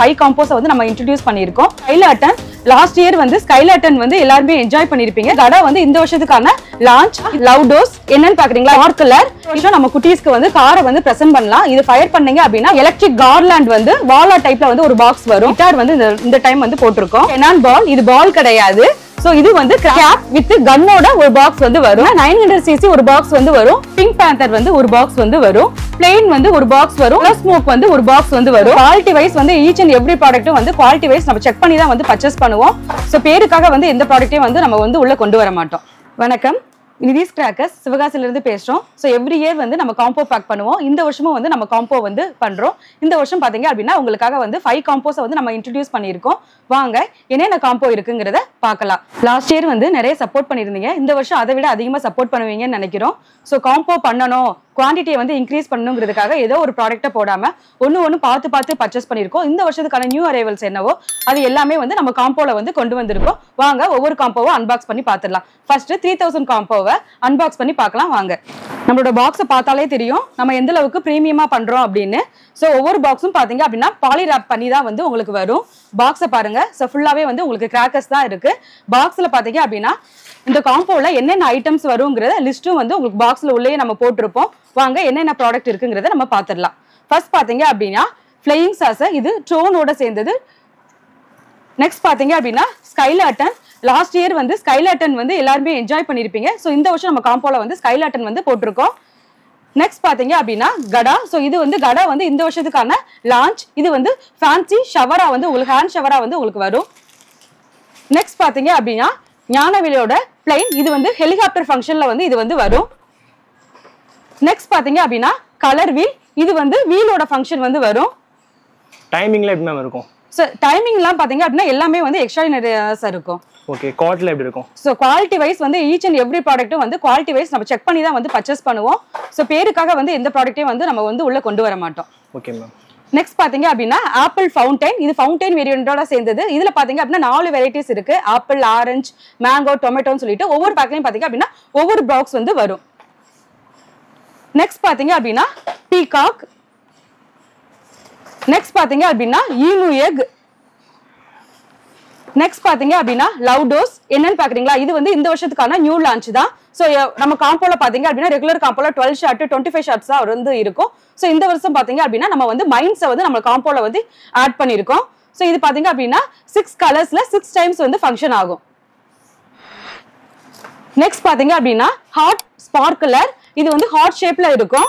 5 combos வந்து நம்ம introduce பண்ணியிருக்கோம். ஸ்கைலர்டன் லாஸ்ட் இயர் வந்து ஸ்கைலர்டன் வந்து எல்லாருமே என்ஜாய் பண்ணிருப்பீங்க. கடை வந்து இந்த வருஷத்துக்கான லான்ச் லவ் டோஸ் என்னன்னு பாக்குறீங்களா? டார்க் கலர் நம்ம குட்டீஸ்க்கு வந்து காரை வந்து பிரசன்ட் பண்ணலாம். இது ஃபயர் பண்ணீங்க அப்படின்னா எலக்ட்ரிக் கார்லாண்ட் வந்து வாலா டைப்ல வந்து ஒரு பாக்ஸ் வரும். கிட்டார் வந்து இந்த டைம் வந்து போட்டிருக்கோம். எனான் பால், இது பால் கிடையாது. சோ இது வந்து கேப் வித் கன்னோட ஒரு பாக்ஸ் வந்து வரும். 900cc ஒரு பாக்ஸ் வந்து வரும். பிங்க் பேந்தர் வந்து ஒரு பாக்ஸ் வந்து வரும். பிளேன் வந்து ஒரு பாக்ஸ் வரும். ப்ளஸ் ஸ்மோக் வந்து ஒரு பாக்ஸ் வந்து வரும். குவாலிட்டி வைஸ் வந்து ஈச் அண்ட் எவ்ரி ப்ராடக்ட்டும் வந்து குவாலிட்டி வைஸ் நம்ம செக் பண்ணி தான் வந்து பர்ச்சேஸ் பண்ணுவோம். சோ பேருக்காக வந்து எந்த ப்ராடக்ட்டையும் வந்து நம்ம வந்து உள்ள கொண்டு வர மாட்டோம். வணக்கம், நிதிஷ் கிராக்கர்ஸ் சிவகாசில இருந்து பேசுறோம். சோ எவ்ரி இயர் வந்து நம்ம காம்போ பேக் பண்ணுவோம். இந்த வருஷமும் வந்து நம்ம காம்போ வந்து பண்றோம். இந்த வருஷம் பாத்தீங்க அப்படின்னா உங்களுக்காக வந்து 5 காம்போஸ் வந்து நம்ம இன்ட்ரோ듀ce பண்ணியிருக்கோம். வாங்க என்னென்ன காம்போ இருக்குங்கிறத பார்க்கலாம். லாஸ்ட் இயர் வந்து நிறைய சப்போர்ட் பண்ணிருந்தீங்க. இந்த வருஷம் அதை விட அதிகமா சப்போர்ட் பண்ணுவீங்கன்னு நினைக்கிறோம். சோ காம்போ பண்ணணும், குவான்டிட்டியை வந்து இன்க்ரீஸ் பண்ணணுங்கிறதுக்காக ஏதோ ஒரு ப்ராடக்ட்டை போடாம ஒன்னு பார்த்து பர்ச்சேஸ் பண்ணியிருக்கோம். இந்த வருஷத்துக்கான நியூ அரைவல்ஸ் என்னவோ அது எல்லாமே வந்து நம்ம காம்போல வந்து கொண்டு வந்திருக்கோம். வாங்க ஒவ்வொரு காம்போவை அன்பாக்ஸ் பண்ணி பார்த்துடலாம். ஃபர்ஸ்ட் 3000 காம்போவை அன்பாக்ஸ் பண்ணி பார்க்கலாம் வாங்க. நம்மளோட பாக்ஸை பார்த்தாலே தெரியும் நம்ம எந்த அளவுக்கு பிரீமியமா பண்றோம் அப்படின்னு. சோ ஒவ்வொரு பாக்ஸும் பாத்தீங்க அப்படின்னா பாலி ராப் பண்ணி தான் வந்து உங்களுக்கு வரும். பாக்ஸை பாருங்க. சோ ஃபுல்லாவே வந்து உங்களுக்கு கிராக்கர்ஸ் தான் இருக்கு. பாக்ஸ்ல பாத்தீங்க அப்படின்னா இந்த காம்போல என்னென்ன ஐட்டம்ஸ் வருங்கிறத லிஸ்ட்டும் வந்து உங்களுக்கு பாக்ஸ்ல உள்ளே நம்ம போட்டிருப்போம். வாங்க என்னென்ன ப்ராடக்ட் இருக்குங்கிறத நம்ம பார்த்துடலாம். ஃபர்ஸ்ட் பாத்தீங்க அப்படின்னா ஃப்ளையிங் சாசர், இது ட்ரோனோட சேர்ந்தது. நெக்ஸ்ட் பாத்தீங்க அப்படின்னா ஸ்கைலர்டன். லாஸ்ட் இயர் வந்து ஸ்கைலர்டன் வந்து எல்லாருமே என்ஜாய் பண்ணிருப்பீங்க. சோ இந்த வருஷம் நம்ம காம்போல வந்து ஸ்கைலர்டன் வந்து போட்டிருக்கோம். நெக்ஸ்ட் பாத்தீங்க அப்படின்னா கடா. சோ இது வந்து கடா வந்து இந்த வருஷத்துக்கான லான்ச். இது வந்து ஃபேன்சி ஷவரா வந்து உங்களுக்கு ஹேண்ட் ஷவரா வந்து உங்களுக்கு வரும். நெக்ஸ்ட் பாத்தீங்க அப்படின்னா ஞானவேலியோட பிளைன், இது வந்து ஹெலிகாப்டர் ஃபங்க்ஷன்ல வந்து இது வந்து வரும். நெக்ஸ்ட் பாத்தீங்க அப்படின்னா கலர் வீல், இது வந்து வீலோட ஃபங்க்ஷன் வந்து வரும். டைமிங்ல எப்படி மேம் இருக்கும்? சோ டைமிங்லாம் பாத்தீங்க அப்படின்னா எல்லாமே வந்து எக்ஸ்ட்ராடினரியா இருக்கும். ஓகே, குவாலிட்டில எப்படி இருக்கும்? சோ குவாலிட்டி வைஸ் வந்து ஈச் அண்ட் எவ்ரி ப்ராடக்ட்டும் வந்து குவாலிட்டி வைஸ் நம்ம செக் பண்ணி தான் வந்து பர்ச்சேஸ் பண்ணுவோம். சோ பேருக்காக வந்து எந்த ப்ராடக்ட்டையும் வந்து நம்ம வந்து உள்ள கொண்டு வர மாட்டோம். Okay ma'am. நெக்ஸ்ட் பாத்தீங்க அப்படின்னா ஆப்பிள் ஃபவுண்டைன், இது ஃபவுண்டைன் வேரியண்டோட சேர்ந்தது. இதுல பாத்தீங்க அப்படின்னா 4 வெரைட்டிஸ் இருக்கு. ஆப்பிள், ஆரஞ்சு, மேங்கோ, டொமேட்டோன்னு சொல்லிட்டு ஒவ்வொரு பேக்லயும் பாத்தீங்க அப்படின்னா ஒவ்வொரு பாக்ஸ் வந்து வரும். நெக்ஸ்ட் பாத்தீங்க அப்படின்னா பீகாக். நெக்ஸ்ட் பாத்தீங்க அப்படின்னா ஈமு எக். நெக்ஸ்ட் பாத்தீங்க அப்படின்னா லவ் டோஸ் என்னன்னு பாக்குறீங்களா? இது வந்து இந்த வருஷத்துக்கான நியூ லான்ச் தான். சோ நம்ம காம்போல பாத்தீங்க அப்படின்னா ரெகுலர் காம்போல 12 ஷார்ட் 25 ஷார்ட்ஸ் தான் வந்து இருக்கும். சோ இந்த வருஷம் பாத்தீங்க அப்படின்னா நம்ம வந்து மைண்ட்ஸை வந்து நம்ம காம்போல வந்து ஆட் பண்ணிருக்கோம். சோ இது பாத்தீங்க அப்படின்னா 6 கலர்ஸ்ல 6 டைம்ஸ் வந்து ஃபங்க்ஷன் ஆகும். நெக்ஸ்ட் பாத்தீங்க அப்படின்னா ஹாட் ஸ்பார்க்லர், இது வந்து ஹார்ட் ஷேப்ல இருக்கும்.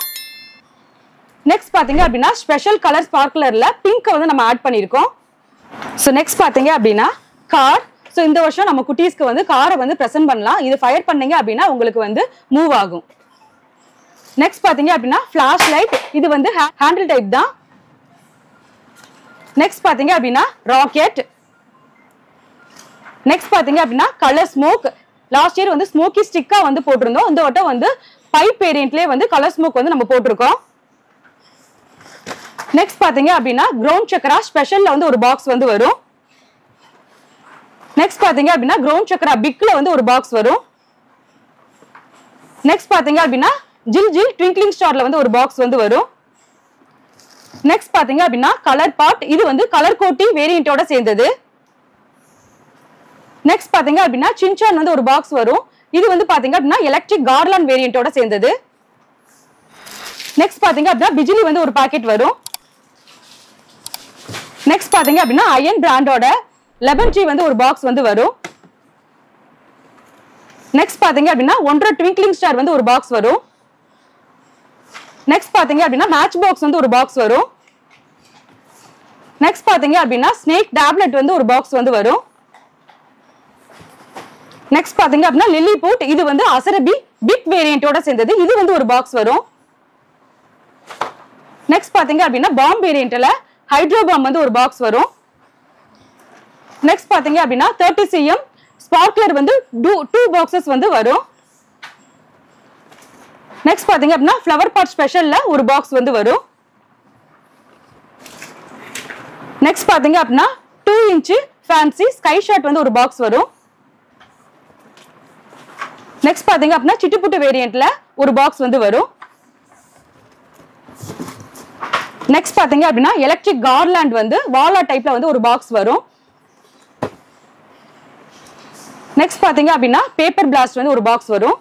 நெக்ஸ்ட் பாத்தீங்க அப்படின்னா ஸ்பெஷல் கலர் ஸ்பார்க்லர்ல பிங்க் வந்து நம்ம ஆட் பண்ணிருக்கோம். சோ நெக்ஸ்ட் பாத்தீங்க அப்படின்னா கார். சோ இந்த வருஷம் நம்ம குட்டீஸ்க்கு வந்து காரை வந்து பிரசன்ட் பண்ணலாம். இது ஃபயர் பண்ணீங்க அப்படின்னா உங்களுக்கு வந்து மூவ் ஆகும். நெக்ஸ்ட் பாத்தீங்க அப்படின்னா ஃபிளாஷ் லைட், இது வந்து ஹேண்டில் டைப் தான். நெக்ஸ்ட் பாத்தீங்க அப்படின்னா ராக்கெட். நெக்ஸ்ட் பாத்தீங்க அப்படின்னா கலர் ஸ்மோக். லாஸ்ட் இயர் வந்து ஸ்மோக்கி ஸ்டிக்கா வந்து போட்டிருந்தோம். இந்த வட்டம் வந்து பைப் வேரியன்ட்லயே வந்து கலர் ஸ்மோக் வந்து நம்ம போட்டிருக்கோம். நெக்ஸ்ட் பாத்தீங்க அப்படின்னா கிரவுண்ட் சக்கரா ஸ்பெஷல்ல வந்து ஒரு பாக்ஸ் வந்து வரும். நெக்ஸ்ட் பாத்தீங்க அப்படின்னா கிரவுண்ட் சக்கரா பிக்ல வந்து ஒரு பாக்ஸ் வரும். நெக்ஸ்ட் பாத்தீங்க அப்படின்னா ஜில் ஜில் ட்விங்க்லிங் ஸ்டார்ல வந்து ஒரு பாக்ஸ் வந்து வரும். நெக்ஸ்ட் பாத்தீங்க அப்படின்னா கலர் பாட், இது வந்து கலர் கோட்டி வேரியண்டோட சேர்ந்தது. நெக்ஸ்ட் பாத்தீங்க அப்படின்னா சின்சான் வந்து ஒரு பாக்ஸ் வரும். இது வந்து பாத்தீங்க அப்படின்னா எலக்ட்ரிக் கார்லாண்ட் வேரியண்டோட சேர்ந்தது. நெக்ஸ்ட் பாத்தீங்க அப்படின்னா பிஜிலி வந்து ஒரு பாக்கெட் வரும். நெக்ஸ்ட் பாத்தீங்க அப்படின்னா அயன் பிராண்டோட லெமன் ட்ரீ வந்து ஒரு பாக்ஸ் வந்து வரும். நெக்ஸ்ட் பாத்தீங்க அப்படின்னா 1 ட்விங்க்லிங் ஸ்டார் வந்து ஒரு பாக்ஸ் வரும். நெக்ஸ்ட் பாத்தீங்க அப்படின்னா மேட்ச் பாக்ஸ் வந்து ஒரு பாக்ஸ் வரும். நெக்ஸ்ட் பாத்தீங்க அப்படின்னா ஸ்னேக் டேப்லெட் வந்து ஒரு பாக்ஸ் வந்து வரும். நெக்ஸ்ட் பாத்தீங்க அப்படின்னா லில்லி பூட், இது வந்து அசரபி பிக் வேரியண்டோட சேர்ந்தது. இது வந்து ஒரு பாக்ஸ் வரும். நெக்ஸ்ட் பாத்தீங்க அப்படின்னா பாம் வேரியன்ட்ல ஹைட்ரோ பாம் வந்து ஒரு பாக்ஸ் வரும். நெக்ஸ்ட் பாத்தீங்க அப்படின்னா 30 cm ஸ்பார்க்லர் வந்து 2 பாக்ஸஸ் வந்து வரும். நெக்ஸ்ட் பாத்தீங்க அப்படின்னா ஃப்ளவர் பாட் ஸ்பெஷல்ல ஒரு பாக்ஸ் வந்து வரும். நெக்ஸ்ட் பாத்தீங்க அப்படின்னா 2 inch ஃபேன்சி ஸ்கை ஷாட் வந்து ஒரு பாக்ஸ் வரும். நெக்ஸ்ட் பாத்தீங்க அப்படின்னா சிட்டுப்புட்டு வேரியன்ட்ல ஒரு பாக்ஸ் வந்து வரும். நெக்ஸ்ட் பாத்தீங்க அப்படின்னா எலக்ட்ரிக் கார்லாண்ட் வந்து வாலா டைப்ல வந்து ஒரு பாக்ஸ் வரும். நெக்ஸ்ட் பாத்தீங்க அப்படின்னா பேப்பர் பிளாஸ்ட் வந்து ஒரு பாக்ஸ் வரும்.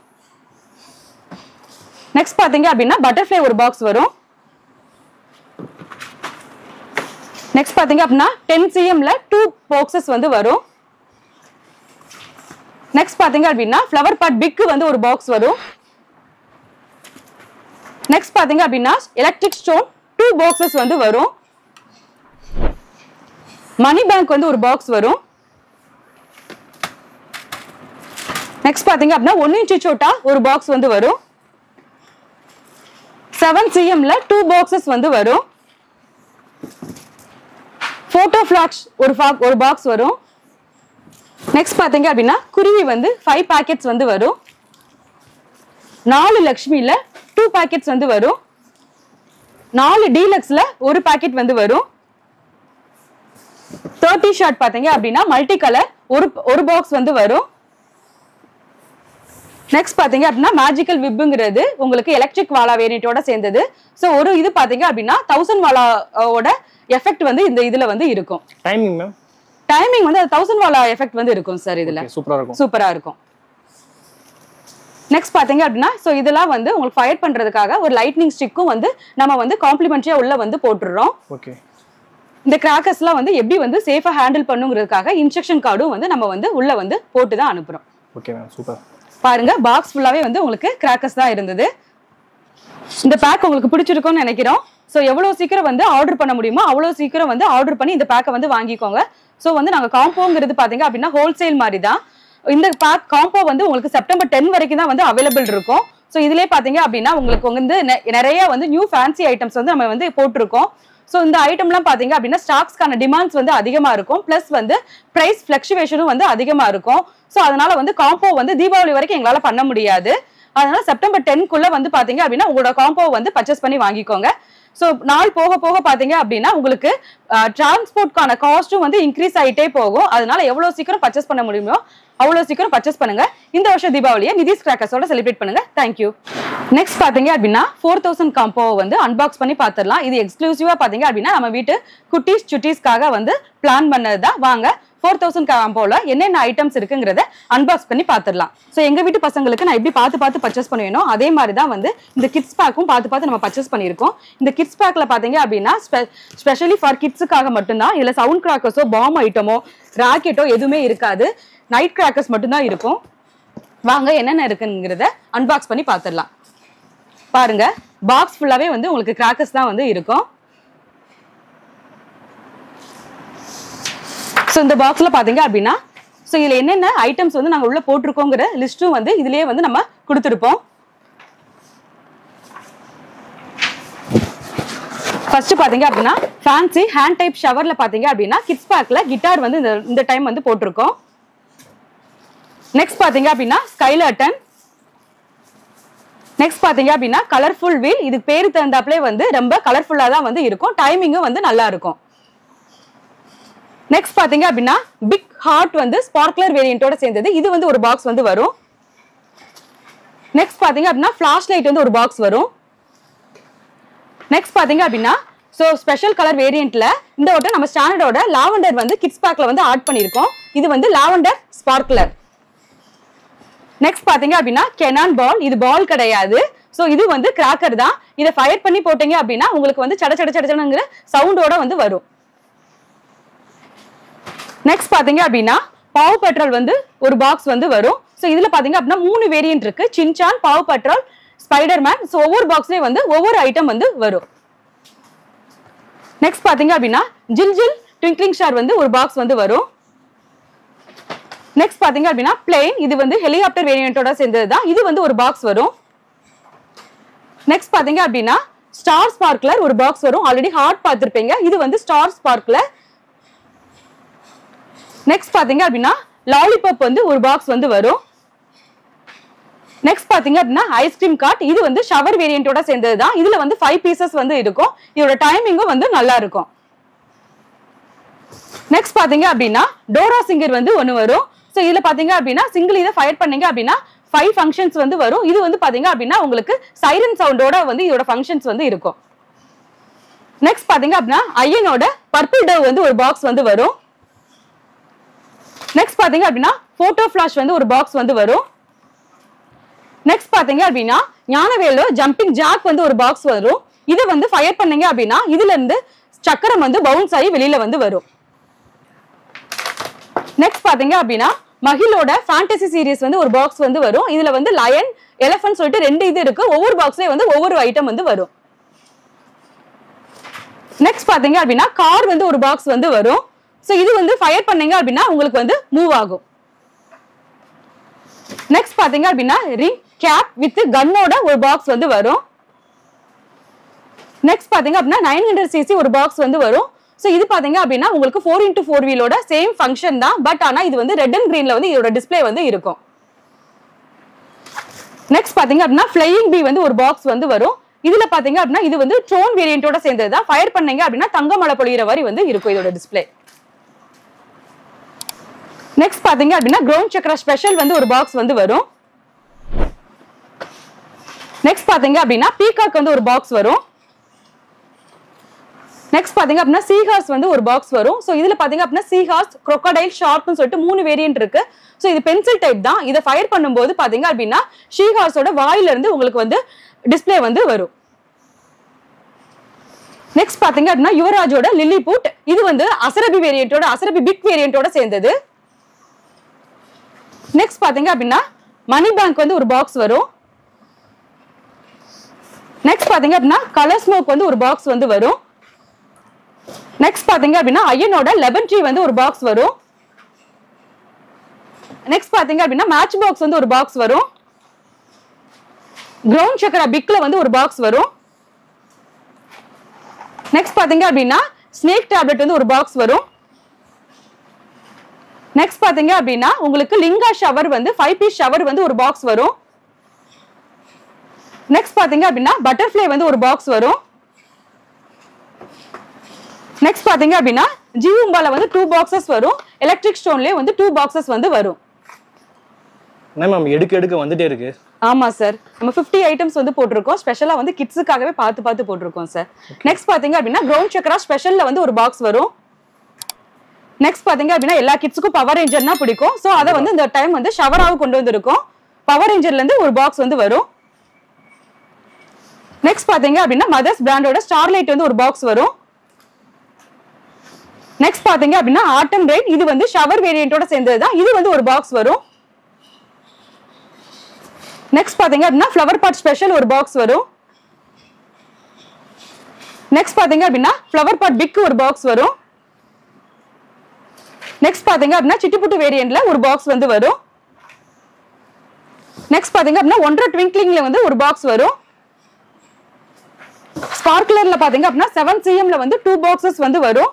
நெக்ஸ்ட் பாத்தீங்க அப்படின்னா பட்டர்ஃப்ளை ஒரு பாக்ஸ் வரும். நெக்ஸ்ட் பாத்தீங்க அப்படின்னா 10 cmல 2 பாக்ஸஸ் வந்து வரும். நெக்ஸ்ட் பாத்தீங்க அப்படின்னா ஃப்ளவர் பாட் பிக் வந்து ஒரு பாக்ஸ் வரும். நெக்ஸ்ட் பாத்தீங்க அப்படின்னா எலக்ட்ரிக் ஸ்டோன் 2 பாக்ஸஸ் வந்து வரும். மணி பேங்க் வந்து ஒரு பாக்ஸ் வரும். நெக்ஸ்ட் பாத்தீங்க அப்படின்னா 1 inch சோட்டா ஒரு பாக்ஸ் வந்து வரும். 7 cmல 2 பாக்ஸஸ் வந்து வரும். போட்டோ ஃபிளாக்ஸ் ஒரு பாக்ஸ் வரும். நெக்ஸ்ட் பாத்தீங்க அப்படின்னா குருவி வந்து 5 பாக்கெட்ஸ் வந்து வரும். 4 லக்ஷ்மில 2 பாக்கெட்ஸ் வந்து வரும். 4 டீலக்ஸ்ல ஒரு பாக்கெட் வந்து வரும். 30 ஷாட் பாத்தீங்க அப்படின்னா மல்டி கலர் ஒரு பாக்ஸ் வந்து வரும். நெக்ஸ்ட் பாத்தீங்க அப்படின்னா மேஜிக்கல் விப்புங்கிறது உங்களுக்கு எலக்ட்ரிக் வாலா வேரியன்ட்டோட சேர்ந்தது. சோ ஒரு இது பாத்தீங்க அப்படின்னா 1000 வாலாவோட எஃபெக்ட் வந்து இந்த இதுல வந்து இருக்கும். டைமிங் மேம் டைமிங் வந்து 1000 வாலா எஃபெக்ட் வந்து இருக்கும் சார். இதுல சூப்பரா இருக்கும். நெக்ஸ்ட் பாத்தீங்க அப்படின்னா சோ இதெல்லாம் வந்து உங்களுக்கு ஃபயர் பண்றதுக்காக ஒரு லைட்னிங் ஸ்டிக்கும் வந்து நம்ம வந்து காம்ப்ளிமெண்டரியா உள்ள வந்து போட்டுறோம். ஓகே. இந்த கிராக்கர்ஸ்லாம் வந்து எப்படி வந்து சேஃபா ஹேண்டில் பண்ணுங்கிறதுக்காக இன்ஸ்ட்ரக்ஷன் கார்டும் வந்து நம்ம வந்து உள்ள வந்து போட்டு தான் அனுப்புறோம். Okay ma'am super. பாருங்க பாக்ஸ் ஃபுல்லாவே வந்து உங்களுக்கு கிராக்கர்ஸ் தான் இருந்தது. இந்த பேக் உங்களுக்கு பிடிச்சிருக்கும்னு நினைக்கிறோம். சோ எவ்வளவு சீக்கிரம் வந்து ஆர்டர் பண்ண முடியுமோ அவ்வளவு சீக்கிரம் வந்து ஆர்டர் பண்ணி இந்த பேக்கை வந்து வாங்கிக்கோங்க. சோ வந்து நாங்க காம்போங்கிறது பாத்தீங்க அப்படின்னா ஹோல்சேல் மாதிரி தான். இந்த பேக் காம்போ வந்து உங்களுக்கு செப்டம்பர் 10 வரைக்கும் தான் வந்து அவைலபிள் இருக்கும். சோ இதுலயே பாத்தீங்க அப்படின்னா உங்களுக்கு வந்து நிறைய வந்து நியூ ஃபேன்சி ஐட்டம்ஸ் வந்து நம்ம வந்து போட்டிருக்கோம். சோ இந்த ஐட்டம்லாம் பாத்தீங்க அப்படின்னா ஸ்டாக்ஸ்க்கான டிமாண்ட்ஸ் வந்து அதிகமா இருக்கும். பிளஸ் வந்து பிரைஸ் ஃபிளக்சுவேஷனும் வந்து அதிகமா இருக்கும். சோ அதனால வந்து காம்போ வந்து தீபாவளி வரைக்கும் எங்களால பண்ண முடியாது. அதனால செப்டம்பர் 10க்குள்ள வந்து பாத்தீங்க அப்படின்னா உங்களோட காம்போ வந்து பர்ச்சேஸ் பண்ணி வாங்கிக்கோங்க. சோ நாள் போக போக பாத்தீங்க அப்படின்னா உங்களுக்கு டிரான்ஸ்போர்ட்கான காஸ்ட்டும் வந்து இன்க்ரீஸ் ஆயிட்டே போகும். அதனால எவ்வளவு சீக்கிரம் பர்ச்சேஸ் பண்ண முடியுமோ அவ்வளவு சீக்கிரம் பர்ச்சேஸ் பண்ணுங்க. இந்த வருஷம் தீபாவளியை நிதிஷ் கிராக்கர்ஸோட செலிப்ரேட் பண்ணுங்க. தேங்க்யூ. நெக்ஸ்ட் பாத்தீங்க அப்படின்னா 4000 காம்போ வந்து அன்பாக்ஸ் பண்ணி பாத்துடலாம். இது எக்ஸ்க்ளூசிவா பாத்தீங்க அப்படின்னா நம்ம வீட்டு குட்டீஸ் சுட்டீஸ்க்காக வந்து பிளான் பண்ணதுதான். வாங்க 4000 காம்போல என்னென்ன ஐட்டம்ஸ் இருக்குங்கிறத அன்பாக்ஸ் பண்ணி பாத்துடலாம். சோ எங்க வீட்டு பசங்களுக்கு நான் எப்படி பார்த்து பர்ச்சேஸ் பண்ணுவேனோ அதே மாதிரி தான் வந்து இந்த கிட்ஸ் பேக்கும் பார்த்து நம்ம பர்ச்சேஸ் பண்ணியிருக்கோம். இந்த கிட்ஸ் பேக்ல பாத்தீங்க அப்படின்னா ஸ்பெஷலி ஃபார் கிட்ஸுக்காக மட்டும்தான். இதுல சவுண்ட் கிராக்கர்ஸோ பாம் ஐட்டமோ ராக்கெட்டோ எதுவுமே இருக்காது. நைட் கிராக்கர்ஸ் மட்டும்தான் இருக்கும். வாங்க என்னென்ன இருக்குங்கிறத அன்பாக்ஸ் பண்ணி பாத்துடலாம். பாருங்க பாக்ஸ் ஃபுல்லாவே வந்து உங்களுக்கு கிராக்கர்ஸ் தான் வந்து இருக்கும். சோ இந்த பாக்ஸ்ல பாத்தீங்க அப்படின்னா சோ இதுல என்னென்ன ஐட்டம்ஸ் வந்து நாங்க உள்ள போட்டிருக்கோங்கிற லிஸ்டும் வந்து இதுலயே வந்து நம்ம கொடுத்திருப்போம். ஃபர்ஸ்ட் பாத்தீங்க அப்படின்னா ஃபேன்சி ஹேண்ட் டைப் ஷவர்ல பாத்தீங்க அப்படின்னா கிட்ஸ் பேக்ல கிட்டார் வந்து இந்த டைம் வந்து போட்டிருக்கோம். நெக்ஸ்ட் பாத்தீங்க அப்படின்னா ஸ்கைலர்டன். நெக்ஸ்ட் பாத்தீங்க அப்படின்னா கலர்ஃபுல் வீல். இது பேரு தகுந்தாப்லே வந்து ரொம்ப கலர்ஃபுல்லா தான் வந்து இருக்கும். டைமிங்கும் வந்து நல்லா இருக்கும். நெக்ஸ்ட் பாத்தீங்க அப்படின்னா பிக் ஹார்ட் வந்து ஸ்பார்க்லர் வேரியன்ட்டோட சேர்ந்தது. இது வந்து ஒரு பாக்ஸ் வந்து வரும். நெக்ஸ்ட் பாத்தீங்க அப்படின்னா ஃபிளாஷ் லைட் வந்து ஒரு பாக்ஸ் வரும். நெக்ஸ்ட் பாத்தீங்க அப்படின்னா சோ ஸ்பெஷல் கலர் வேரியன்ட்ல இந்த வட்டம் நம்ம ஸ்டாண்டர்டோட லாவெண்டர் வந்து கிட்ஸ் பேக்ல வந்து ஆட் பண்ணிருக்கோம். இது வந்து லாவெண்டர் ஸ்பார்க்லர். நெக்ஸ்ட் பாத்தீங்க அப்படின்னா கெனான் பால். இது பால் கிடையாது. சோ இது வந்து கிராக்கர் தான். இதை ஃபயர் பண்ணி போட்டீங்க அப்படின்னா உங்களுக்கு வந்து சட சட சடங்கிற சவுண்டோட வந்து வரும். நெக்ஸ்ட் பாத்தீங்க அப்படின்னா பாவ் பெட்ரோல் வந்து ஒரு பாக்ஸ் வந்து வரும். சோ இதுல பாத்தீங்க அப்படின்னா 3 வேரியன்ட் இருக்கு. Shinchan, Paw Patrol, Spiderman. So ஒவ்வொரு பாக்ஸ்லயே வந்து ஒவ்வொரு ஐட்டம் வந்து வரும். நெக்ஸ்ட் பாத்தீங்க அப்படின்னா ஜில் ஜில் ட்விங்க்லிங் ஸ்டார் வந்து ஒரு பாக்ஸ் வந்து வரும். நெக்ஸ்ட் பாத்தீங்க அப்படின்னா பிளேன். இது வந்து ஹெலிகாப்டர் வேரியன்ட்டோட சேர்ந்ததுதான். இது வந்து ஒரு பாக்ஸ் வரும். நெக்ஸ்ட் பாத்தீங்க அப்படின்னா ஸ்டார் ஸ்பார்க்லர் ஒரு பாக்ஸ் வரும். ஆல்ரெடி ஹார்ட் பார்த்திருப்பீங்க. இது வந்து ஸ்டார் ஸ்பார்க்லர். நெக்ஸ்ட் பாத்தீங்க அப்படின்னா லாலிபாப் வந்து ஒரு பாக்ஸ் வந்து வரும். நெக்ஸ்ட் பாத்தீங்க அப்படின்னா ஐஸ்கிரீம் கார்ட். இது வந்து ஷவர் வேரியன்ட்டோட சேர்ந்ததுதான். இதுல வந்து 5 பீசஸ் வந்து இருக்கும். இதோட டைமிங்கும் வந்து நல்லா இருக்கும். நெக்ஸ்ட் பாத்தீங்க அப்படின்னா டோரா சிங்கர் வந்து ஒன்னு வரும். சோ இதுல பாத்தீங்க அப்படின்னா சிங்கிள் இதை ஃபயர் பண்ணீங்க அப்படின்னா 5 ஃபங்க்ஷன்ஸ் வந்து வரும். இது வந்து பாத்தீங்க அப்படின்னா உங்களுக்கு சைரன் சவுண்டோட வந்து இதோட ஃபங்க்ஷன்ஸ் வந்து இருக்கும். நெக்ஸ்ட் பாத்தீங்க அப்படின்னா ஐயனோட பர்பிள் டவ் வந்து ஒரு பாக்ஸ் வந்து வரும். நெக்ஸ்ட் பாத்தீங்க அப்படின்னா போட்டோ ஃபிளாஷ் வந்து ஒரு பாக்ஸ் வந்து வரும். நெக்ஸ்ட் பாத்தீங்க அப்படின்னா ஞானவேலோ ஜம்பிங் ஜாக் வந்து ஒரு பாக்ஸ் வரும். இது வந்து ஃபயர் பண்ணீங்க அப்படின்னா இதுல இருந்து சக்கரம் வந்து பவுன்ஸ் ஆகி வெளியில வந்து வரும். நெக்ஸ்ட் பாத்தீங்க அப்படின்னா மகிழோட ஃபேண்டசி சீரிஸ் வந்து ஒரு பாக்ஸ் வந்து வரும். இதுல வந்து லயன் எலிஃபன்ட் சொல்லிட்டு 2 இது இருக்கு. ஒவ்வொரு பாக்ஸ்லயே வந்து ஒவ்வொரு ஐட்டம் வந்து வரும். நெக்ஸ்ட் பாத்தீங்க அப்படின்னா கார் வந்து ஒரு பாக்ஸ் வந்து வரும். சோ இது வந்து ஃபயர் பண்ணீங்க அப்படின்னா உங்களுக்கு வந்து மூவ் ஆகும். நெக்ஸ்ட் பாத்தீங்க அப்படின்னா ரிங் கேப் வித் கன்னோட ஒரு பாக்ஸ் வந்து வரும். நெக்ஸ்ட் பாத்தீங்க அப்படின்னா 900cc ஒரு பாக்ஸ் வந்து வரும். சோ இது பாத்தீங்க அப்படின்னா உங்களுக்கு 4x4 வீலோட சேம் ஃபங்க்ஷன் தான். பட் ஆனா இது வந்து ரெட் அண்ட் கிரீன்ல வந்து இதோட டிஸ்ப்ளே வந்து இருக்கும். நெக்ஸ்ட் பாத்தீங்க அப்படின்னா ஃப்ளையிங் பீ வந்து ஒரு பாக்ஸ் வந்து வரும். இதுல பாத்தீங்க அப்படின்னா இது வந்து ட்ரோன் வேரியன்ட்டோட சேர்ந்தது தான். ஃபயர் பண்ணீங்க அப்படின்னா தங்க மழை பொழியிற மாதிரி வந்து இருக்கும் இதோட டிஸ்ப்ளே. நெக்ஸ்ட் பாத்தீங்க அப்படின்னா கிரவுண்ட் சக்கரா ஸ்பெஷல் வந்து ஒரு பாக்ஸ் வந்து வரும். நெக்ஸ்ட் பாத்தீங்க அப்படின்னா பீகாக் வந்து ஒரு பாக்ஸ் வரும். நெக்ஸ்ட் பாத்தீங்க அப்படின்னா சீஹார்ஸ் வந்து ஒரு பாக்ஸ் வரும். சோ இதுல பாத்தீங்க அப்படின்னா சீஹார்ஸ், crocodile, ஷார்ப்னு சொல்லிட்டு 3 வேரியன்ட் இருக்கு. சோ இது பென்சில் டைப் தான். இத ஃபயர் பண்ணும்போது பாத்தீங்க அப்படின்னா ஷீஹார்ஸோட வாயில இருந்து உங்களுக்கு வந்து டிஸ்ப்ளே வந்து வரும். நெக்ஸ்ட் பாத்தீங்க அப்படின்னா யுவராஜோட லில்லிபுட். இது வந்து அசரபி வேரியன்ட்டோட அசரபி பிக் வேரியன்ட்டோட சேர்ந்தது. நெக்ஸ்ட் பாத்தீங்க அப்படின்னா மணி பேங்க் வந்து ஒரு பாக்ஸ் வரும். நெக்ஸ்ட் பாத்தீங்க அப்படின்னா கலர் ஸ்மோக் வந்து ஒரு பாக்ஸ் வந்து வரும். நெக்ஸ்ட் பாத்தீங்க அப்படின்னா ஐயனோட லெமன் ட்ரீ வந்து ஒரு பாக்ஸ் வரும். நெக்ஸ்ட் பாத்தீங்க அப்படின்னா மேட்ச் பாக்ஸ் வந்து ஒரு பாக்ஸ் வரும். கிரவுண்ட் சக்கரா பிக்ல வந்து ஒரு பாக்ஸ் வரும். நெக்ஸ்ட் பாத்தீங்க அப்படின்னா ஸ்னேக் டேப்லெட் வந்து ஒரு பாக்ஸ் வரும். நெக்ஸ்ட் பாத்தீங்க அப்படின்னா உங்களுக்கு லிங்கா ஷவர் வந்து 5 பீஸ் ஷவர் வந்து ஒரு பாக்ஸ் வரும். நெக்ஸ்ட் பாத்தீங்க அப்படின்னா பட்டர்ஃப்ளை வந்து ஒரு பாக்ஸ் வரும். நெக்ஸ்ட் பாத்தீங்க அப்படின்னா ஜீவும்பால வந்து 2 பாக்ஸஸ் வரும். எலக்ட்ரிக் ஸ்டோன்லயே வந்து 2 பாக்ஸஸ் வந்து வரும். மேம் எடுக்க வந்துட்டே இருக்கு. ஆமா சார், நம்ம 50 ஐட்டம்ஸ் வந்து போட்டிருக்கோம். ஸ்பெஷலா வந்து கிட்ஸுக்காகவே பார்த்து போட்டிருக்கோம் சார். நெக்ஸ்ட் பாத்தீங்க அப்படின்னா கிரவுண்ட் சக்கரா ஸ்பெஷல்ல வந்து ஒரு பாக்ஸ் வரும். நெக்ஸ்ட் பாத்தீங்க அப்படின்னா எல்லா கிட்ஸுக்கும் பவர் ரேஞ்சர்னா பிடிக்கும். சோ அதை வந்து இந்த டைம் வந்து ஷவராக கொண்டு வந்திருக்கோம். பவர் ரேஞ்சர்ல இருந்து ஒரு பாக்ஸ் வந்து வரும். நெக்ஸ்ட் பாத்தீங்க அப்படின்னா மதர்ஸ் பிராண்டோட ஸ்டார்லைட் வந்து ஒரு பாக்ஸ் வரும். நெக்ஸ்ட் பாத்தீங்க அப்படின்னா ஆட்டம் ரைட். இது வந்து ஷவர் வேரியன்ட்டோட சேர்ந்தது தான். இது வந்து ஒரு பாக்ஸ் வரும். நெக்ஸ்ட் பாத்தீங்க அப்படின்னா ஃப்ளவர் பாட் ஸ்பெஷல் ஒரு பாக்ஸ் வரும். நெக்ஸ்ட் பாத்தீங்க அப்படின்னா ஃப்ளவர் பாட் பிக் ஒரு பாக்ஸ் வரும். நெக்ஸ்ட் பாத்தீங்க அப்படின்னா சிட்டுப்புட்டு வேரியன்ட்ல ஒரு பாக்ஸ் வந்து வரும். நெக்ஸ்ட் பாத்தீங்க அப்படின்னா ஒன்றரை ட்விங்க்லிங்ல வந்து ஒரு பாக்ஸ் வரும். ஸ்பார்க்லர்ல பாத்தீங்க அப்படின்னா 7 cmல வந்து 2 பாக்ஸஸ் வந்து வரும்.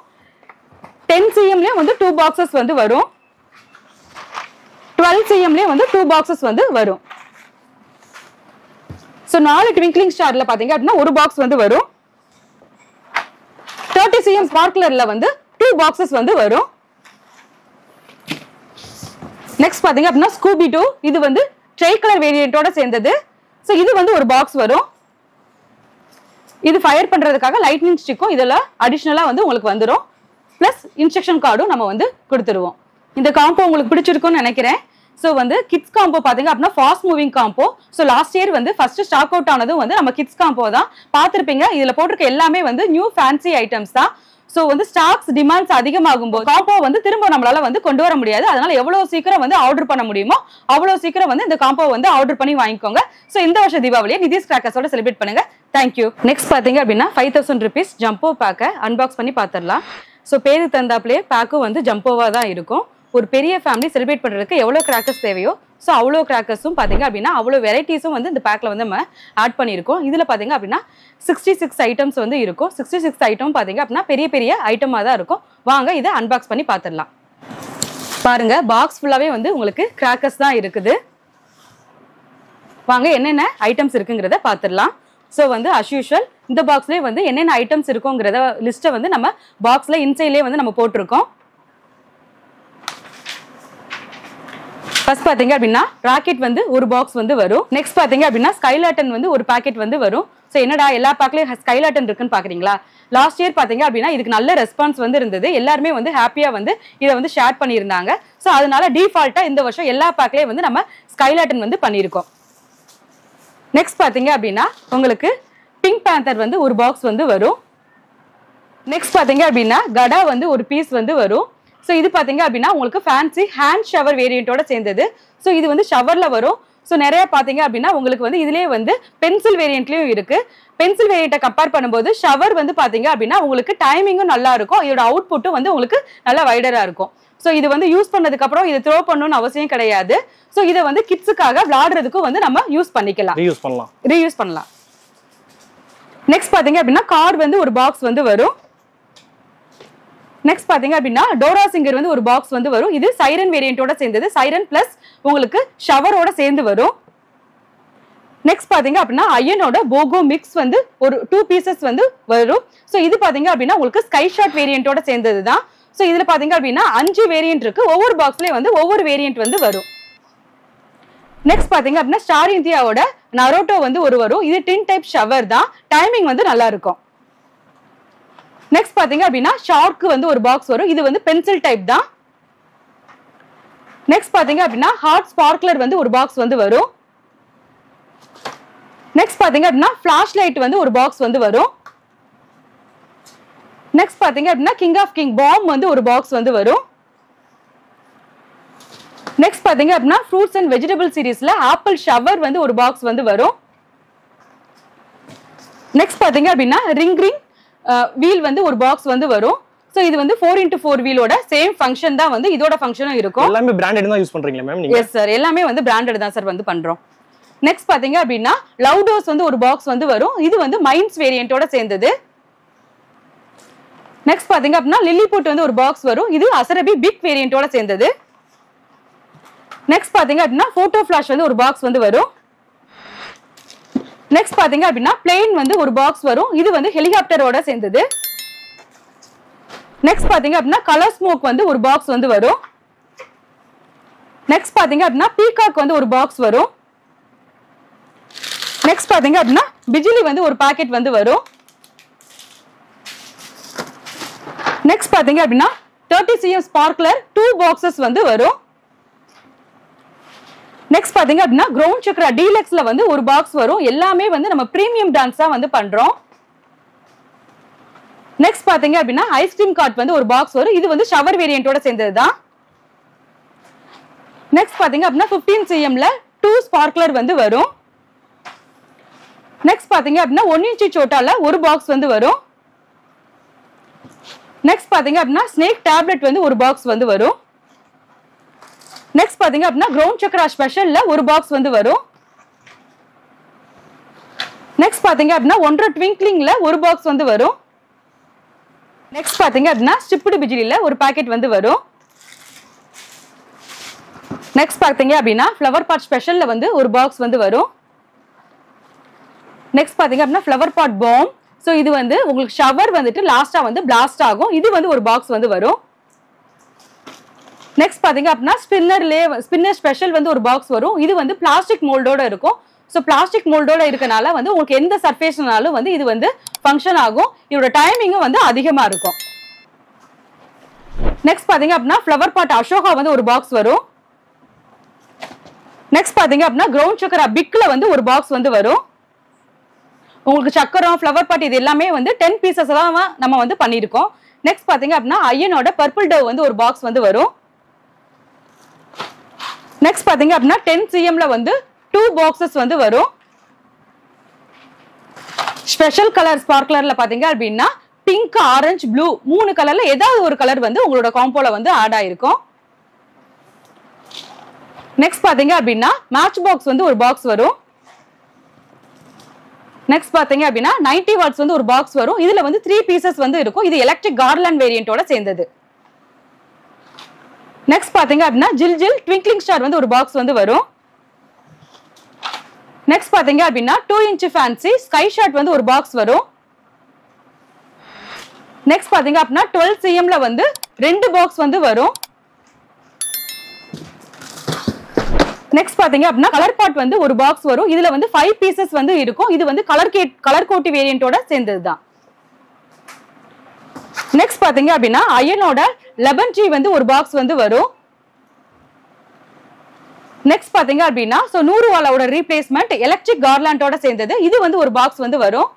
10 cmலயே வந்து 2 பாக்ஸஸ் வந்து வரும். 12 cmலயே வந்து 2 பாக்ஸஸ் வந்து வரும். சோ 4 ட்விங்க்லிங் ஸ்டார்ல பாத்தீங்க அப்படின்னா ஒரு பாக்ஸ் வந்து வரும். 30 cm ஸ்பார்க்லர்ல வந்து 2 பாக்ஸஸ் வந்து வரும். நெக்ஸ்ட் பாத்தீங்க அப்படின்னா ஸ்கூபி டூ. இது வந்து ட்ரை கலர் வேரியன்ட்டோட சேர்ந்தது. சோ இது வந்து ஒரு பாக்ஸ் வரும். இது ஃபயர் பண்றதுக்காக லைட்னிங் ஸ்டிக்கும் இதெல்லாம் அடிஷனலா வந்து உங்களுக்கு வந்துரும். பிளஸ் இன்ஸ்ட்ரக்ஷன் கார்டும் நம்ம வந்து கொடுத்துருவோம். இந்த காம்போ உங்களுக்கு பிடிச்சிருக்கும்னு நினைக்கிறேன். சோ வந்து கிட்ஸ் காம்போ பாத்தீங்க அப்படின்னா fast moving combo. So last year வந்து ஃபர்ஸ்ட் ஸ்டாக் அவுட் ஆனதும் வந்து நம்ம கிட்ஸ் காம்போ தான் பார்த்திருப்பீங்க. இதுல போட்டிருக்க எல்லாமே வந்து நியூ ஃபேன்சி ஐட்டம்ஸ் தான். சோ வந்து ஸ்டாக்ஸ் டிமாண்ட்ஸ் அதிகமாகும் போது காம்போ வந்து திரும்ப நம்மளால வந்து கொண்டு வர முடியாது. அதனால எவ்வளவு சீக்கிரம் வந்து ஆர்டர் பண்ண முடியுமோ அவ்வளவு சீக்கிரம் வந்து இந்த காம்போ வந்து ஆர்டர் பண்ணி வாங்கிக்கோங்க. சோ இந்த வருஷம் தீபாவளியை நிதிஷ் கிராக்கர்ஸோட செலிப்ரேட் பண்ணுங்க. தேங்க்யூ. நெக்ஸ்ட் பாத்தீங்க அப்படின்னா 5000 rupees ஜம்போ பேக்கை அன்பாக்ஸ் பண்ணி பாத்திரலாம். சோ பேரு தந்தாப்லயே பேக்கும் வந்து ஜம்போவா தான் இருக்கும். ஒரு பெரிய ஃபேமிலி செலிப்ரேட் பண்றதுக்கு எவ்வளவு கிராக்கர்ஸ் தேவையோ சோ அவ்வளோ கிராக்கர்ஸும் பாத்தீங்க அப்படின்னா அவ்வளோ வெரைட்டிஸும் வந்து இந்த பேக்ல வந்து நம்ம ஆட் பண்ணியிருக்கோம். இதுல பாத்தீங்க அப்படின்னா 66 ஐட்டம்ஸ் வந்து இருக்கும். 66 ஐட்டம் பாத்தீங்க அப்படின்னா பெரிய பெரிய ஐட்டமா தான் இருக்கும். வாங்க இதை அன்பாக்ஸ் பண்ணி பாத்திரலாம். பாருங்க பாக்ஸ் ஃபுல்லாவே வந்து உங்களுக்கு கிராக்கர்ஸ் தான் இருக்குது. வாங்க என்னென்ன ஐட்டம்ஸ் இருக்குங்கிறத பாத்திரலாம். சோ வந்து as usual இந்த பாக்ஸ்லயே வந்து என்னென்ன ஐட்டம்ஸ் இருக்குங்கிறத லிஸ்ட்டை வந்து நம்ம பாக்ஸ்ல இன்சைட்லயே வந்து நம்ம போட்டிருக்கோம். ஃபர்ஸ்ட் பாத்தீங்க அப்படின்னா ராக்கெட் வந்து ஒரு பாக்ஸ் வந்து வரும். நெக்ஸ்ட் பாத்தீங்க அப்படின்னா ஸ்கைலாட்டன் வந்து ஒரு பாக்கெட் வந்து வரும். ஸோ என்னடா எல்லா பேக்லயும் ஸ்கைலாட்டன் இருக்குன்னு பாக்குறீங்களா? லாஸ்ட் இயர் பாத்தீங்க அப்படின்னா இதுக்கு நல்ல ரெஸ்பான்ஸ் வந்து இருந்தது. எல்லாருமே வந்து ஹாப்பியா வந்து இதை வந்து ஷேர் பண்ணியிருந்தாங்க. ஸோ அதனால டிஃபால்ட்டா இந்த வருஷம் எல்லா பேக்லயும் வந்து நம்ம ஸ்கைலாட்டன் வந்து பண்ணியிருக்கோம். நெக்ஸ்ட் பாத்தீங்க அப்படின்னா உங்களுக்கு பிங்க் பேந்தர் வந்து ஒரு பாக்ஸ் வந்து வரும். நெக்ஸ்ட் பாத்தீங்க அப்படின்னா கடா வந்து ஒரு பீஸ் வந்து வரும். ஸோ இது பாத்தீங்க அப்படின்னா உங்களுக்கு ஃபேன்சி ஹேண்ட் ஷவர் வேரியண்டோட சேர்ந்தது. ஸோ இது வந்து ஷவர்ல வரும். ஸோ நிறைய பாத்தீங்க அப்படின்னா உங்களுக்கு வந்து இதுலயே வந்து பென்சில் வேரியண்ட்லயும் இருக்கு. பென்சில் வேரியண்ட்டை கம்பேர் பண்ணும்போது ஷவர் வந்து பாத்தீங்க அப்படின்னா உங்களுக்கு டைமிங்கும் நல்லா இருக்கும். இதோட அவுட்புட்டும் வந்து உங்களுக்கு நல்லா வைடரா இருக்கும். ஸோ இது வந்து யூஸ் பண்ணதுக்கு அப்புறம் இதை த்ரோ பண்ணணும்னு அவசியம் கிடையாது. ஸோ இதை வந்து கிட்ஸுக்காக விளையாடுறதுக்கும் வந்து நம்ம யூஸ் பண்ணிக்கலாம், ரீயூஸ் பண்ணலாம். நெக்ஸ்ட் பாத்தீங்க அப்படின்னா கார்டு வந்து ஒரு பாக்ஸ் வந்து வரும். நெக்ஸ்ட் பாத்தீங்க அப்படின்னா டோரா சிங்கர் வந்து ஒரு பாக்ஸ் வந்து வரும். இது சைரன் வேரியண்டோட சேர்ந்தது. சைரன் பிளஸ் உங்களுக்கு ஷவரோட சேர்ந்து வரும். நெக்ஸ்ட் பாத்தீங்க அப்படின்னா அயனோட போகோ மிக்ஸ் வந்து ஒரு 2 பீசஸ் வந்து வரும். ஸோ இது பாத்தீங்க அப்படின்னா உங்களுக்கு ஸ்கை ஷாட் வேரியண்டோட சேர்ந்தது தான். ஸோ இதுல பாத்தீங்க அப்படின்னா 5 வேரியன்ட் இருக்கு. ஒவ்வொரு பாக்ஸ்லயும் வந்து ஒவ்வொரு வேரியன்ட் வந்து வரும். நெக்ஸ்ட் பாத்தீங்க அப்படின்னா ஸ்டார் இந்தியாவோட நரோட்டோ வந்து ஒரு வரும். இது டின் டைப் ஷவர் தான். டைமிங் வந்து நல்லா இருக்கும். நெக்ஸ்ட் பாத்தீங்க அப்படின்னா ஷார்க் வந்து ஒரு பாக்ஸ் வரும். இது வந்து பென்சில் டைப் தான். நெக்ஸ்ட் பாத்தீங்க அப்படின்னா ஹார்ட் ஸ்பார்க்லர் வந்து ஒரு பாக்ஸ் வந்து வரும். நெக்ஸ்ட் பாத்தீங்க அப்படின்னா ஃபிளாஷ் லைட் வந்து ஒரு பாக்ஸ் வந்து வரும். நெக்ஸ்ட் பாத்தீங்க அப்படின்னா கிங் ஆஃப் கிங் பாம் வந்து ஒரு பாக்ஸ் வந்து வரும். நெக்ஸ்ட் பாத்தீங்க அப்படின்னா ஃப்ரூட்ஸ் அண்ட் வெஜிடபிள் சீரிஸ்ல ஆப்பிள் ஷவர் வந்து ஒரு பாக்ஸ் வந்து வரும். நெக்ஸ்ட் பாத்தீங்க அப்படின்னா ரிங் வீல் வந்து ஒரு பாக்ஸ் வந்து வரும். சோ இது வந்து 4x4 வீலோட சேம் ஃபங்க்ஷன் தான் வந்து இதோட ஃபங்க்ஷனும் இருக்கும். எல்லாமே பிராண்டட் தான் யூஸ் பண்றீங்களா மேம் நீங்க? எஸ் சார், எல்லாமே வந்து பிராண்டட் தான் சார் வந்து பண்றோம். நெக்ஸ்ட் பாத்தீங்க அப்படின்னா லவுடோஸ் வந்து ஒரு பாக்ஸ் வந்து வரும். இது வந்து மைன்ஸ் வேரியண்டோட சேர்ந்தது. நெக்ஸ்ட் பாத்தீங்க அப்படின்னா லில்லிபுட் வந்து ஒரு பாக்ஸ் வரும். இது அசரபி பிக் வேரியண்டோட சேர்ந்தது. நெக்ஸ்ட் பாத்தீங்க அப்படின்னா போட்டோ ஃபிளாஷ் வந்து ஒரு பாக்ஸ் வந்து வரும். நெக்ஸ்ட் பாத்தீங்க அப்படின்னா பிளேன் வந்து ஒரு பாக்ஸ் வரும். இது வந்து ஹெலிகாப்டரோட சேர்ந்தது. நெக்ஸ்ட் பாத்தீங்க அப்படின்னா கலர் ஸ்மோக் வந்து ஒரு பாக்ஸ் வந்து வரும். நெக்ஸ்ட் பாத்தீங்க அப்படின்னா பீகாக் வந்து ஒரு பாக்ஸ் வரும். நெக்ஸ்ட் பாத்தீங்க அப்படின்னா பிஜிலி வந்து ஒரு பாக்கெட் வந்து வரும். நெக்ஸ்ட் பாத்தீங்க அப்படின்னா 30 cm ஸ்பார்க்லர் 2 பாக்ஸஸ் வந்து வரும். நெக்ஸ்ட் பாத்தீங்க அப்படின்னா கிரவுண்ட் சக்ரா டீலக்ஸ்ல வந்து ஒரு பாக்ஸ் வரும். எல்லாமே வந்து நம்ம பிரீமியம் பிராண்ட்ஸ் தான் வந்து பண்றோம். நெக்ஸ்ட் பாத்தீங்க அப்படின்னா ஐஸ்கிரீம் கார்ட் வந்து ஒரு பாக்ஸ் வரும். இது வந்து ஷவர் வேரியண்டோட சேர்ந்தது தான். நெக்ஸ்ட் பாத்தீங்க அப்படின்னா 15 cmல 2 ஸ்பார்க்லர் வந்து வரும். நெக்ஸ்ட் பாத்தீங்க அப்படின்னா 1 inch சோட்டால ஒரு பாக்ஸ் வந்து வரும். நெக்ஸ்ட் பாத்தீங்க அப்படின்னா ஸ்னேக் டேப்லெட் வந்து ஒரு பாக்ஸ் வந்து வரும். நெக்ஸ்ட் பாத்தீங்க அப்படின்னா கிரவுண்ட் சக்ரா ஸ்பெஷல்ல ஒரு பாக்ஸ் வந்து வரும். நெக்ஸ்ட் பாத்தீங்க அப்படின்னா 1.5 ட்விங்க்லிங்ல ஒரு பாக்ஸ் வந்து வரும். நெக்ஸ்ட் பாத்தீங்க அப்படின்னா ஸ்டிப்டு பிஜிலில ஒரு பாக்கெட் வந்து வரும். நெக்ஸ்ட் பாத்தீங்க அப்படின்னா ஃப்ளவர் பாட் ஸ்பெஷல்ல வந்து ஒரு பாக்ஸ் வந்து வரும். நெக்ஸ்ட் பாத்தீங்க அப்படின்னா ஃப்ளவர் பாட் பாம். சோ இது வந்து உங்களுக்கு ஷவர் வந்துட்டு லாஸ்டா வந்து பிளாஸ்ட் ஆகும். இது வந்து ஒரு பாக்ஸ் வந்து வரும். நெக்ஸ்ட் பாத்தீங்க அப்படின்னா ஸ்பின்னர் ஸ்பெஷல் வந்து ஒரு பாக்ஸ் வரும். இது வந்து பிளாஸ்டிக் மோல்டோட இருக்கும். சோ பிளாஸ்டிக் மோல்டோட இருக்கனால வந்து உங்களுக்கு எந்த சர்ஃபேஸ்னாலும் வந்து இது வந்து ஃபங்க்ஷன் ஆகும். இதோட டைமிங்கும் வந்து அதிகமா இருக்கும். நெக்ஸ்ட் பாத்தீங்க அப்படின்னா ஃப்ளவர் பாட் அசோகா வந்து ஒரு பாக்ஸ் வரும். நெக்ஸ்ட் பாத்தீங்க அப்படின்னா கிரவுண்ட் சக்கரா பிக்ல வந்து ஒரு பாக்ஸ் வந்து வரும். உங்களுக்கு சக்கரம் ஃப்ளவர் பாட் இது எல்லாமே வந்து 10 பீசஸ் தான் நம்ம வந்து பண்ணியிருக்கோம். நெக்ஸ்ட் பாத்தீங்க அப்படின்னா அயனோட பர்பிள் டவ் வந்து ஒரு பாக்ஸ் வந்து வரும். நெக்ஸ்ட் பாத்தீங்க அப்படின்னா 10 cmல வந்து 2 பாக்ஸஸ் வந்து வரும். ஸ்பெஷல் கலர் ஸ்பார்க்லர்ல பாத்தீங்க அப்படின்னா பிங்க், ஆரஞ்சு, ப்ளூ 3 கலர்ல ஏதாவது ஒரு கலர் வந்து உங்களோட காம்போல வந்து ஆட் ஆயிருக்கும். நெக்ஸ்ட் பாத்தீங்க அப்படின்னா மேட்ச் பாக்ஸ் வந்து ஒரு பாக்ஸ் வரும். நெக்ஸ்ட் பாத்தீங்க அப்படின்னா 90 வாட்ஸ் வந்து ஒரு பாக்ஸ் வரும். இதுல வந்து 3 பீசஸ் வந்து இருக்கும். இது எலக்ட்ரிக் கார்லாண்ட் வேரியண்டோட சேர்ந்தது. நெக்ஸ்ட் பாத்தீங்க அப்படின்னா ஜில் ஜில் ட்விங்க்லிங் ஸ்டார் வந்து ஒரு பாக்ஸ் வந்து வரும். நெக்ஸ்ட் பாத்தீங்க அப்படின்னா 2 inch ஃபேன்சி ஸ்கை ஷாட் வந்து ஒரு பாக்ஸ் வரும். நெக்ஸ்ட் பாத்தீங்க அப்படின்னா 12 cmல வந்து 2 பாக்ஸ் வந்து வரும். நெக்ஸ்ட் பாத்தீங்க அப்படின்னா கலர் பாட் வந்து ஒரு பாக்ஸ் வரும். இதுல வந்து 5 பீசஸ் வந்து இருக்கும். இது வந்து கலர் கோட்டி வேரியண்டோட சேர்ந்ததுதான். நெக்ஸ்ட் பாத்தீங்க அப்படின்னா அயனோட லெமன் டீ வந்து ஒரு பாக்ஸ் வந்து வரும். நெக்ஸ்ட் பாத்தீங்க அப்படின்னா 100 வாலோட ரீப்ளேஸ்மெண்ட் எலக்ட்ரிக் கார்லாண்டோட சேர்ந்தது. இது வந்து ஒரு பாக்ஸ் வந்து வரும்.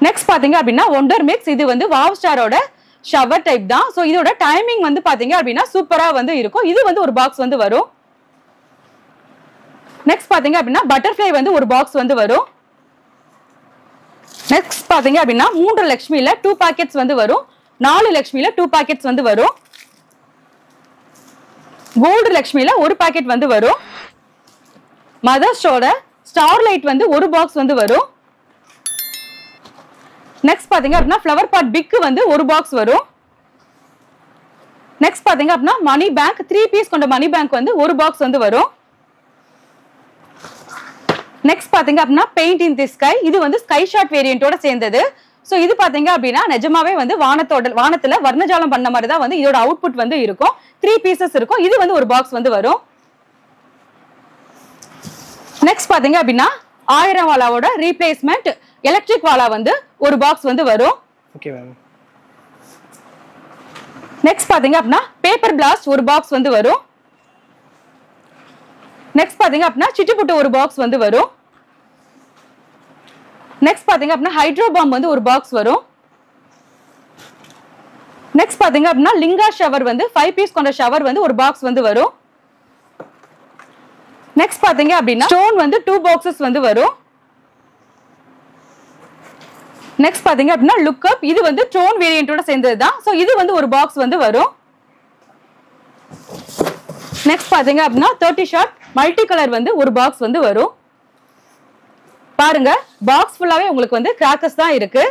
நெக்ஸ்ட் பாத்தீங்க அப்படின்னா ஒண்டர் மிக்ஸ். இது வந்து வாவ் ஸ்டாரோட ஷவர் டைப் தான். சோ இதோட டைமிங் வந்து பாத்தீங்க அப்படின்னா சூப்பரா வந்து இருக்கும். இது வந்து ஒரு பாக்ஸ் வந்து வரும். நெக்ஸ்ட் பாத்தீங்க அப்படின்னா பட்டர்ஃப்ளை வந்து ஒரு பாக்ஸ் வந்து வரும். நெக்ஸ்ட் பாத்தீங்க அப்படின்னா 3 லட்சுமியில 2 பாக்கெட்ஸ் வந்து வரும். 4 லட்சுமியில 2 பாக்கெட்ஸ் வந்து வரும். கோல்டு லட்சுமியில ஒரு பாக்கெட் வந்து வரும். மதர்ஸோட ஸ்டார்லைட் வந்து ஒரு பாக்ஸ் வந்து வரும். நெக்ஸ்ட் பாத்தீங்க அப்படின்னா ஃப்ளவர் பாட் பிக் வந்து ஒரு பாக்ஸ் வரும். நெக்ஸ்ட் பாத்தீங்க அப்படின்னா மணி பேங்க் 3 பீஸ் கொண்ட மணி பேங்க் வந்து ஒரு பாக்ஸ் வந்து வரும். நெக்ஸ்ட் பாத்தீங்க அப்படின்னா பெயிண்ட் இன் தி ஸ்கை. இது வந்து ஸ்கை ஷாட் வேரியண்டோட சேர்ந்தது. சோ இது பாத்தீங்க அப்படின்னா நிஜமாவே வந்து வானத்துல வர்ணஜாலம் பண்ண மாதிரி தான் வந்து இதோட அவுட்புட் வந்து இருக்கும். 3 பீசஸ் இருக்கும். இது வந்து ஒரு பாக்ஸ் வந்து வரும். நெக்ஸ்ட் பாத்தீங்க அப்படின்னா 1000 வாலாவோட ரீப்ளேஸ்மெண்ட் எலக்ட்ரிக் வாலா வந்து ஒரு பாக்ஸ் வந்து வரும். Okay ma'am. நெக்ஸ்ட் பாத்தீங்க அப்படின்னா பேப்பர் பிளாஸ்ட் ஒரு பாக்ஸ் வந்து வரும். நெக்ஸ்ட் பாத்தீங்க அப்படின்னா சிட்டிபுட்டு ஒரு பாக்ஸ் வந்து வரும். நெக்ஸ்ட் பாத்தீங்க அப்படின்னா ஹைட்ரோ பாம் வந்து ஒரு பாக்ஸ் வரும். நெக்ஸ்ட் பாத்தீங்க அப்படின்னா லிங்கா ஷவர் வந்து 5 பீஸ் கொண்ட ஷவர் வந்து ஒரு பாக்ஸ் வந்து வரும். நெக்ஸ்ட் பாத்தீங்க அப்படின்னா ஸ்டோன் வந்து 2 பாக்ஸஸ் வந்து வரும். நெக்ஸ்ட் பாத்தீங்க அப்படின்னா லுக் அப். இது வந்து ஸ்டோன் வேரியண்டோட சேர்ந்தது தான். சோ இது வந்து ஒரு பாக்ஸ் வந்து வரும். நெக்ஸ்ட் பாத்தீங்க அப்படின்னா 30 ஷாட் மல்டி கலர் வந்து ஒரு பாக்ஸ் வந்து வரும். பாருங்க பாக்ஸ் ஃபுல்லாவே உங்களுக்கு வந்து கிராக்கர்ஸ் தான் இருக்கு.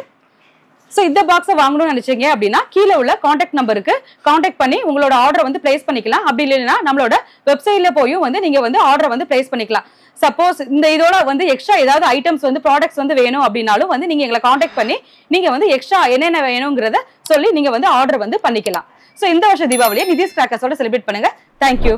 சோ இந்த பாக்ஸை வாங்கணும்னு நினைச்சீங்க அப்படின்னா கீழே உள்ள கான்டாக்ட் நம்பருக்கு கான்டாக்ட் பண்ணி உங்களோட ஆர்டரை வந்து பிளேஸ் பண்ணிக்கலாம். அப்படி இல்லைன்னா நம்மளோட வெப்சைட்ல போயும் வந்து நீங்க வந்து ஆர்டரை வந்து பிளேஸ் பண்ணிக்கலாம். சப்போஸ் இந்த இதோட வந்து எக்ஸ்ட்ரா ஏதாவது ஐட்டம்ஸ் வந்து ப்ராடக்ட்ஸ் வந்து வேணும் அப்படின்னாலும் வந்து நீங்க எங்களை கான்டாக்ட் பண்ணி நீங்க வந்து எக்ஸ்ட்ரா என்னென்ன வேணுங்கிறத சொல்லி நீங்க வந்து ஆர்டர் வந்து பண்ணிக்கலாம். சோ இந்த வருஷம் தீபாவளியை நிதிஷ் கிராக்கர்ஸோட செலிப்ரேட் பண்ணுங்க. தேங்க்யூ.